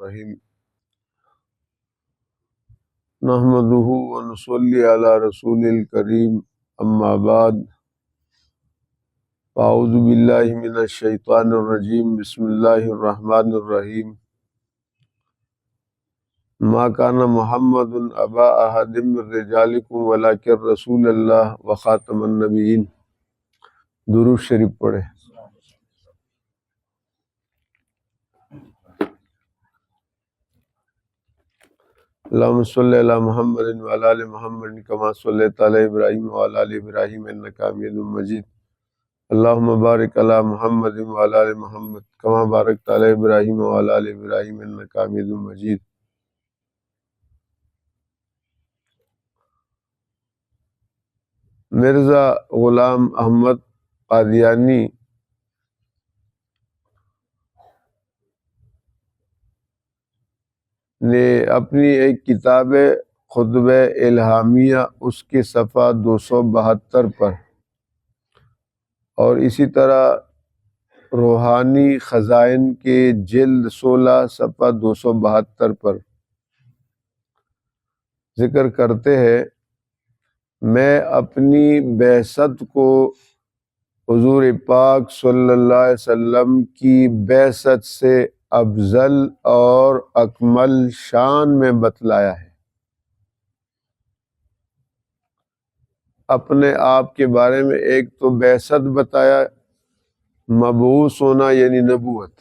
الرحیم نحمدہ ونصلی علی رسول الکریم اما بعد اعوذ باللہ من الشیطان الرجیم بسم اللہ الرحمن الرحیم ما کان محمد ابا احد من رجالکم ولکن رسول اللہ وخاتم النبیین۔ درود شریف پڑھے۔ اللہم صلی علی محمد وعلی آل محمد کما صلیت علی ابراہیم وعلی آل ابراہیم انک حمید مجید۔ اللہم بارک علی محمد وعلی آل محمد کما بارکت علی ابراہیم وعلی آل ابراہیم انک حمید مجید۔ مرزا غلام احمد قادیانی نے اپنی ایک کتاب خطبہ الہامیہ اس کے صفحہ 272 پر اور اسی طرح روحانی خزائن کے جلد 16 صفحہ 272 پر ذکر کرتے ہیں، میں اپنی بعثت کو حضور پاک صلی اللہ علیہ وسلم کی بعثت سے افضل اور اکمل شان میں بتلایا ہے۔ اپنے آپ کے بارے میں ایک تو بعثت بتایا، مبعوث ہونا یعنی نبوت،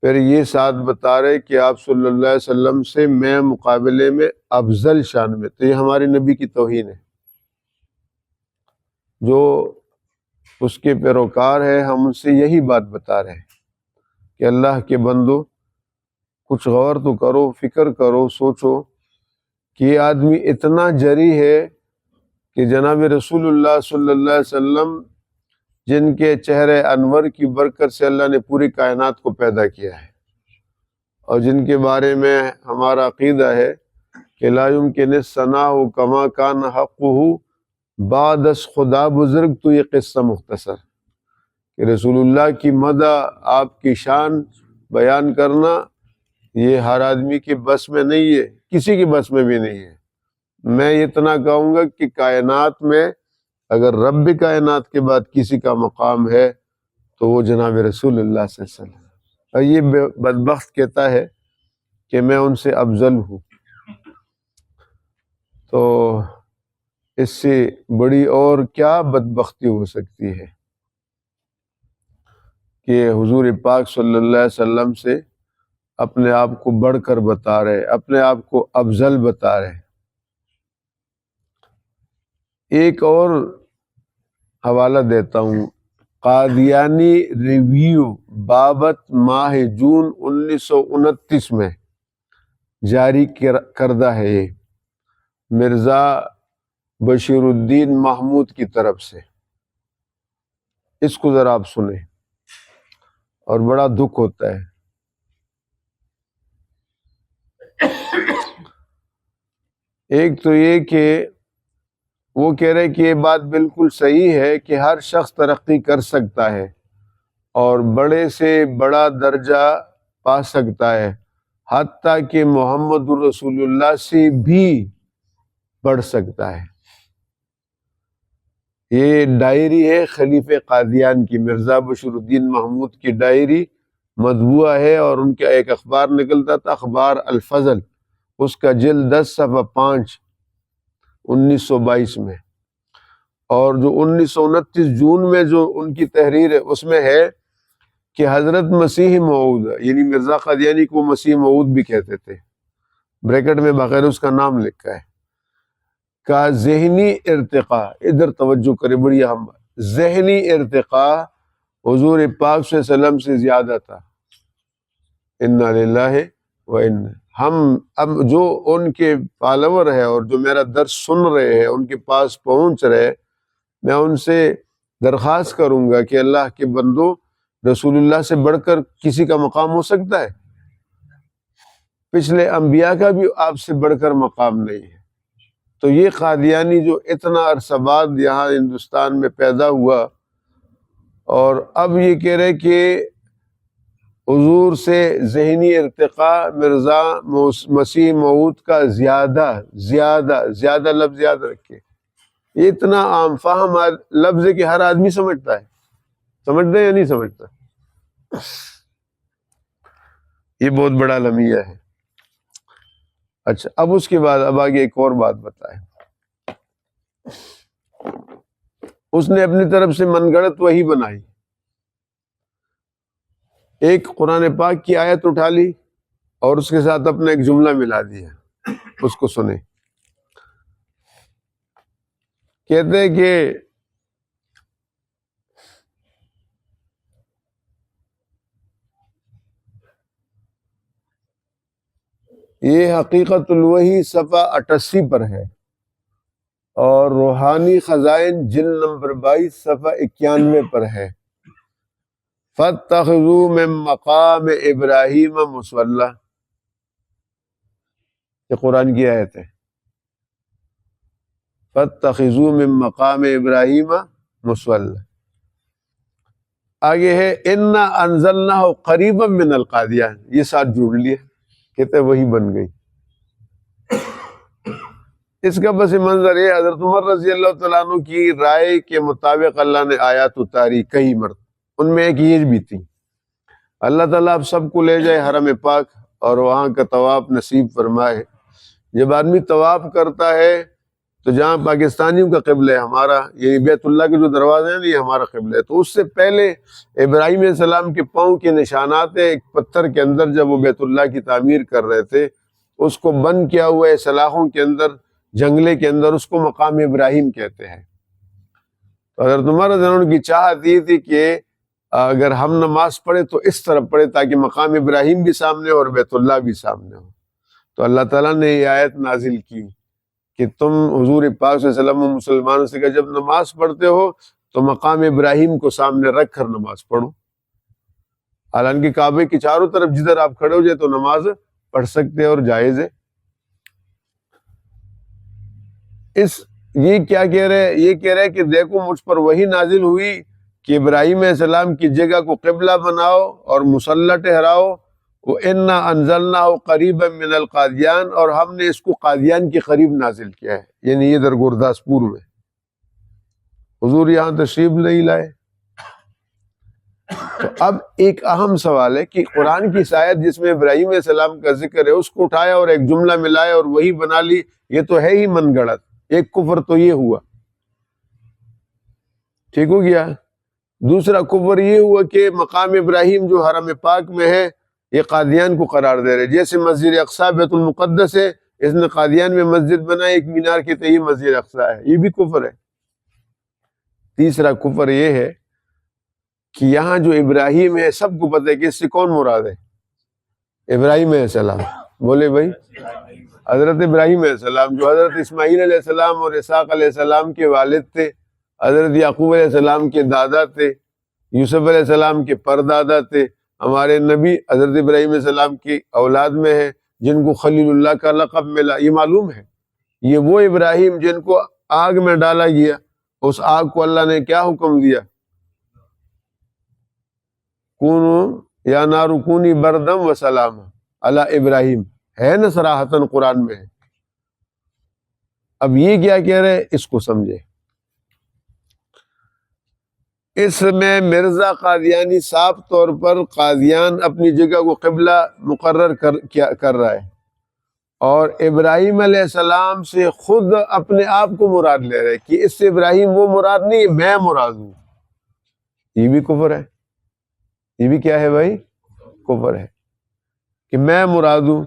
پھر یہ ساتھ بتا رہے کہ آپ صلی اللہ علیہ وسلم سے میں مقابلے میں افضل شان میں، تو یہ ہمارے نبی کی توہین ہے۔ جو اس کے پیروکار ہے ہم ان سے یہی بات بتا رہے ہیں کہ اللہ کے بندو کچھ غور تو کرو، فکر کرو، سوچو کہ یہ آدمی اتنا جری ہے کہ جناب رسول اللہ صلی اللہ علیہ وسلم جن کے چہرے انور کی برکت سے اللہ نے پوری کائنات کو پیدا کیا ہے، اور جن کے بارے میں ہمارا عقیدہ ہے کہ لا یمکن الثناء کما کان حقہ بعد از خدا بزرگ، تو یہ قصہ مختصر کہ رسول اللہ کی مدح، آپ کی شان بیان کرنا یہ ہر آدمی کے بس میں نہیں ہے، کسی کے بس میں بھی نہیں ہے۔ میں اتنا کہوں گا کہ کائنات میں اگر رب کائنات کے بعد کسی کا مقام ہے تو وہ جناب رسول اللہ صلی اللہ علیہ وسلم، اور یہ بدبخت کہتا ہے کہ میں ان سے افضل ہوں، تو اس سے بڑی اور کیا بدبختی ہو سکتی ہے کہ حضور پاک صلی اللہ علیہ وسلم سے اپنے آپ کو بڑھ کر بتا رہے، اپنے آپ کو افضل بتا رہے۔ ایک اور حوالہ دیتا ہوں، قادیانی ریویو بابت ماہ جون 1929 میں جاری کردہ ہے، یہ مرزا بشیر الدین محمود کی طرف سے۔ اس کو ذرا آپ سنیں، اور بڑا دکھ ہوتا ہے۔ ایک تو یہ کہ وہ کہہ رہے کہ یہ بات بالکل صحیح ہے کہ ہر شخص ترقی کر سکتا ہے اور بڑے سے بڑا درجہ پا سکتا ہے، حتیٰ کہ محمد رسول اللہ سے بھی بڑھ سکتا ہے۔ یہ ڈائری ہے خلیفہ قادیان کی، مرزا بشیر الدین محمود کی ڈائری مطبوعہ ہے، اور ان کا ایک اخبار نکلتا تھا، اخبار الفضل، اس کا جلد 10 صفحہ 5 1922 میں، اور جو 1929 جون میں جو ان کی تحریر ہے اس میں ہے کہ حضرت مسیح موعود، یعنی مرزا قادیانی کو مسیح موعود بھی کہتے تھے، بریکٹ میں باقاعدہ اس کا نام لکھا ہے، کا ذہنی ارتقاء، ادھر توجہ کرے، بڑی اہم بات، ذہنی ارتقاء حضور پاک صلی اللہ علیہ وسلم سے زیادہ تھا۔ انا للہ و انا، ہم اب جو ان کے فالوور ہے اور جو میرا درس سن رہے ہیں، ان کے پاس پہنچ رہے، میں ان سے درخواست کروں گا کہ اللہ کے بندو، رسول اللہ سے بڑھ کر کسی کا مقام ہو سکتا ہے؟ پچھلے انبیاء کا بھی آپ سے بڑھ کر مقام نہیں ہے۔ تو یہ قادیانی جو اتنا عرصہ بعد یہاں ہندوستان میں پیدا ہوا، اور اب یہ کہہ رہے کہ حضور سے ذہنی ارتقاء مرزا مسیح موعود کا زیادہ زیادہ زیادہ لفظ یاد رکھے. یہ اتنا عام فہم لفظ ہے کہ ہر آدمی سمجھتا ہے. سمجھتا ہے یا نہیں سمجھتا؟ یہ بہت بڑا لمحہ ہے. اچھا اب اس کے بعد اب آگے ایک اور بات بتائے. اس نے اپنی طرف سے من گھڑت وحی بنائی. ایک قرآن پاک کی آیت اٹھا لی اور اس کے ساتھ اپنا ایک جملہ ملا دیا. اس کو سنیں. کہتے ہیں کہ یہ حقیقت الوحی صفحہ 88 پر ہے اور روحانی خزائن جلد نمبر 22 صفحہ 91 پر ہے. فَاتَّخِذُوا مِن مَّقَامِ إِبْرَاهِيمَ مُصَلًّى. یہ قرآن کی آیت ہے. فَاتَّخِذُوا مِن مَّقَامِ إِبْرَاهِيمَ مُصَلًّى. آگے ہے اِنَّا أَنزَلْنَاهُ قَرِيبًا مِّنَ الْقَادِيَانِ. یہ ساتھ جوڑ لیے. کہتے وہی بن گئی. اس کا پس منظر یہ حضرت عمر رضی اللہ تعالیٰ عنہ کی رائے کے مطابق اللہ نے آیات اتاری کئی مرتبہ. ان میں ایک یہ بھی تھی اللہ تعالیٰ آپ سب کو لے جائے حرم پاک اور وہاں کا طواف نصیب فرمائے. جب آدمی طواف کرتا ہے تو جہاں پاکستانیوں کا قبلہ ہے ہمارا، یہ بیت اللہ کے جو دروازے ہیں یہ ہمارا قبلہ ہے، تو اس سے پہلے ابراہیم علیہ السلام کے پاؤں کے نشانات ہیں ایک پتھر کے اندر. جب وہ بیت اللہ کی تعمیر کر رہے تھے اس کو بند کیا ہوا ہے سلاخوں کے اندر، جنگلے کے اندر، اس کو مقام ابراہیم کہتے ہیں. تو حضرت عمر رضی اللہ عنہ کی چاہت یہ تھی کہ اگر ہم نماز پڑھے تو اس طرح پڑھے تاکہ مقام ابراہیم بھی سامنے اور بیت اللہ بھی سامنے ہو. تو اللہ تعالیٰ نے یہ آیت نازل کی کہ تم حضور پاک صلی اللہ علیہ وسلم و مسلمانوں سے کہ جب نماز پڑھتے ہو تو مقام ابراہیم کو سامنے رکھ کر نماز پڑھو. حالانکہ کعبے کی چاروں طرف جدھر آپ کھڑے ہو جائے تو نماز پڑھ سکتے اور جائز ہے. یہ کیا کہہ رہے؟ یہ کہہ رہے کہ دیکھو مجھ پر وہی نازل ہوئی کہ ابراہیم علیہ السلام کی جگہ کو قبلہ بناؤ اور مصلی ٹھہراؤ. وَإِنَّا أَنزَلْنَاهُ قَرِيبًا مِّنَ الْقَادِيَانِ، اور ہم نے اس کو قادیان کے قریب نازل کیا ہے، یعنی ادھر گرداسپور میں. حضور یہاں تشریف نہیں لائے. تو اب ایک اہم سوال ہے کہ قرآن کی آیت جس میں ابراہیم علیہ السلام کا ذکر ہے اس کو اٹھایا اور ایک جملہ ملایا اور وہی بنا لی. یہ تو ہے ہی من گھڑت. ایک کفر تو یہ ہوا، ٹھیک ہو گیا. دوسرا کفر یہ ہوا کہ مقام ابراہیم جو حرم پاک میں ہے یہ قادیان کو قرار دے رہے. جیسے مسجد اقصی بیت المقدس ہے، اس نے قادیان میں مسجد بنائی، ایک مینار کی تہی مسجد اقصی ہے، یہ بھی کفر ہے. تیسرا کفر یہ ہے کہ یہاں جو ابراہیم ہے سب کو پتہ ہے کہ اس سے کون مراد ہے؟ ابراہیم علیہ السلام. بولے بھائی، حضرت ابراہیم علیہ السلام جو حضرت اسماعیل علیہ السلام اور اسحاق علیہ السلام کے والد تھے، حضرت یعقوب علیہ السلام کے دادا تھے، یوسف علیہ السلام کے پردادا تھے. ہمارے نبی حضرت ابراہیم علیہ السلام کی اولاد میں ہیں جن کو خلیل اللہ کا لقب ملا. یہ معلوم ہے یہ وہ ابراہیم جن کو آگ میں ڈالا گیا، اس آگ کو اللہ نے کیا حکم دیا؟ کونو یا نار کونی بردم و سلام علی ابراہیم. ہے نا صراحتاً قرآن میں ہے. اب یہ کیا کہہ رہے اس کو سمجھے. اس میں مرزا قادیانی صاف طور پر قادیان اپنی جگہ کو قبلہ مقرر کر رہا ہے اور ابراہیم علیہ السلام سے خود اپنے آپ کو مراد لے رہے کہ اس سے ابراہیم وہ مراد نہیں، میں مراد ہوں. یہ بھی کفر ہے. یہ بھی کیا ہے بھائی؟ کفر ہے کہ میں مراد ہوں.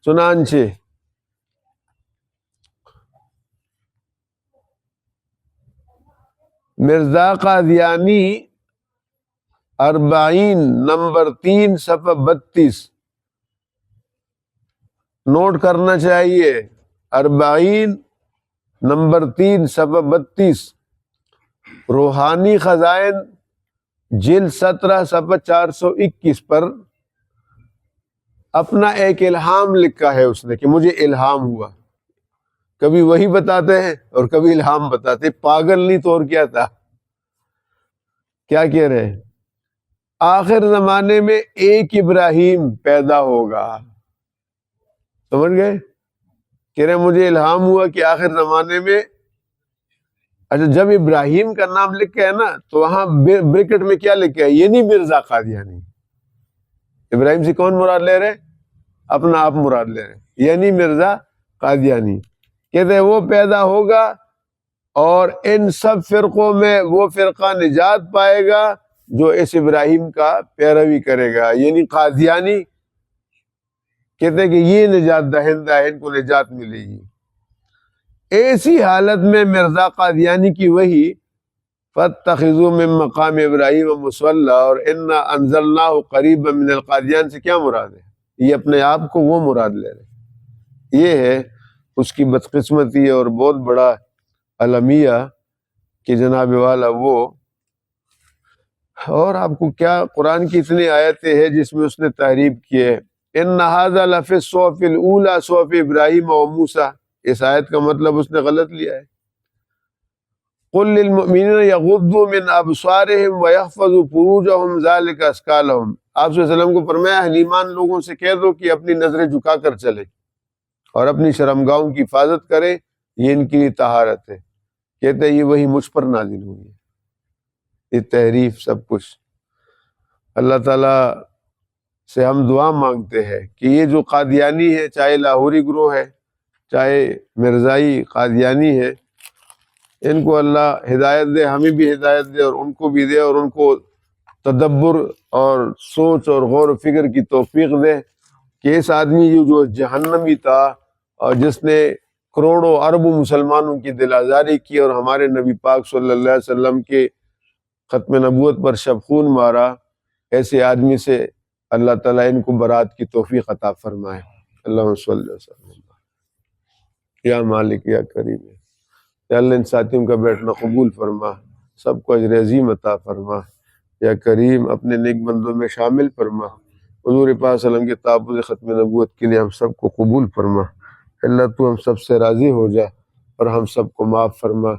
چنانچہ مرزا قادیانی 40 نمبر 3 صفحہ 32 نوٹ کرنا چاہیے. 40 نمبر 3 صفحہ 32 روحانی خزائن جلد 17 صفحہ 421 پر اپنا ایک الہام لکھا ہے اس نے کہ مجھے الہام ہوا. کبھی وہی بتاتے ہیں اور کبھی الہام بتاتے. پاگل نہیں تو اور کیا تھا. کیا کہہ رہے ہیں؟ آخر زمانے میں ایک ابراہیم پیدا ہوگا. سمجھ گئے؟ کہہ رہے مجھے الہام ہوا کہ آخر زمانے میں، اچھا جب ابراہیم کا نام لکھا ہے نا تو وہاں بریکٹ میں کیا لکھا ہے؟ یہ نہیں مرزا قادیانی. ابراہیم سے کون مراد لے رہے؟ اپنا آپ مراد لے رہے، یعنی مرزا قادیانی. کہتے ہیں وہ پیدا ہوگا اور ان سب فرقوں میں وہ فرقہ نجات پائے گا جو اس ابراہیم کا پیروی کرے گا، یعنی قادیانی. کہتے ہیں کہ یہ نجات دہندہ ہے، ان کو نجات ملے گی. ایسی حالت میں مرزا قادیانی کی وہی فَاتَّخِذُوا مِن مَقَامِ إِبْرَاهِيمَ مُصَلًّى اور اِنَّا أَنزَلْنَاهُ قَرِيبًا مِنَ الْقَادِیان سے کیا مراد ہے؟ یہ اپنے آپ کو وہ مراد لے رہے. یہ ہے اس کی بدقسمتی اور بہت بڑا المیہ کہ جناب والا وہ. اور آپ کو کیا قرآن کی اتنی آیتیں ہیں جس میں اس نے تحریف کی ہے. إِنَّ هَذَا لَفِي الصُّحُفِ الْأُولَىٰ صُحُفِ إِبْرَاهِيمَ وَمُوسَىٰ. اس آیت کا مطلب اس نے غلط لیا ہے. قُلْ لِلْمُؤْمِنِينَ يَغُضُّوا مِنْ أَبْصَارِهِمْ وَيَحْفَظُوا فُرُوجَهُمْ ذَلِكَ أَزْكَىٰ لَهُمْ. آپ صلی اللہ علیہ وسلم کو فرمایا اہل ایمان لوگوں سے کہہ دو کہ اپنی نظریں جھکا کر چلے اور اپنی شرمگاہوں کی حفاظت کرے، یہ ان کے لیے طہارت ہے. کہتے ہیں یہ وہی مجھ پر نازل ہوئی ہے. یہ تحریف سب کچھ. اللہ تعالیٰ سے ہم دعا مانگتے ہیں کہ یہ جو قادیانی ہے، چاہے لاہوری گروہ ہے، چاہے مرزائی قادیانی ہے، ان کو اللہ ہدایت دے، ہمیں بھی ہدایت دے اور ان کو بھی دے، اور ان کو تدبر اور سوچ اور غور و فکر کی توفیق دے کہ اس آدمی جو جہنمی تھا اور جس نے کروڑوں اربوں مسلمانوں کی دل آزاری کی اور ہمارے نبی پاک صلی اللہ علیہ وسلم کے ختم نبوت پر شب خون مارا، ایسے آدمی سے اللہ تعالیٰ ان کو برات کی توفیق عطا فرمائے. اللہم صلی وسلم. یا مالک یا کریم، یا اللہ ان ساتھیوں کا بیٹھنا قبول فرما، سب کو اجر عظیم عطا فرما. یا کریم اپنے نیک بندوں میں شامل فرما. حضور پاک صلی اللہ علیہ وسلم کے تابوت ختم نبوت کے لیے ہم سب کو قبول فرما. اللہ تو ہم سب سے راضی ہو جا اور ہم سب کو معاف فرما.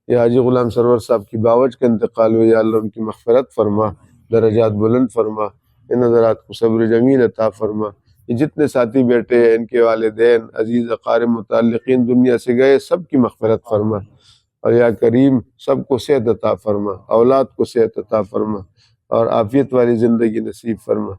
یا حاجی غلام سرور صاحب کی باوج کا انتقال ہو، یا اللہ ان کی مغفرت فرما، درجات بلند فرما، ان حضرات کو صبر جمیل عطا فرما. یہ جتنے ساتھی بیٹھے ہیں، ان کے والدین، عزیز اقارب، متعلقین دنیا سے گئے، سب کی مغفرت فرما. اور یا کریم سب کو صحت عطا فرما، اولاد کو صحت عطا فرما اور عافیت والی زندگی نصیب فرما.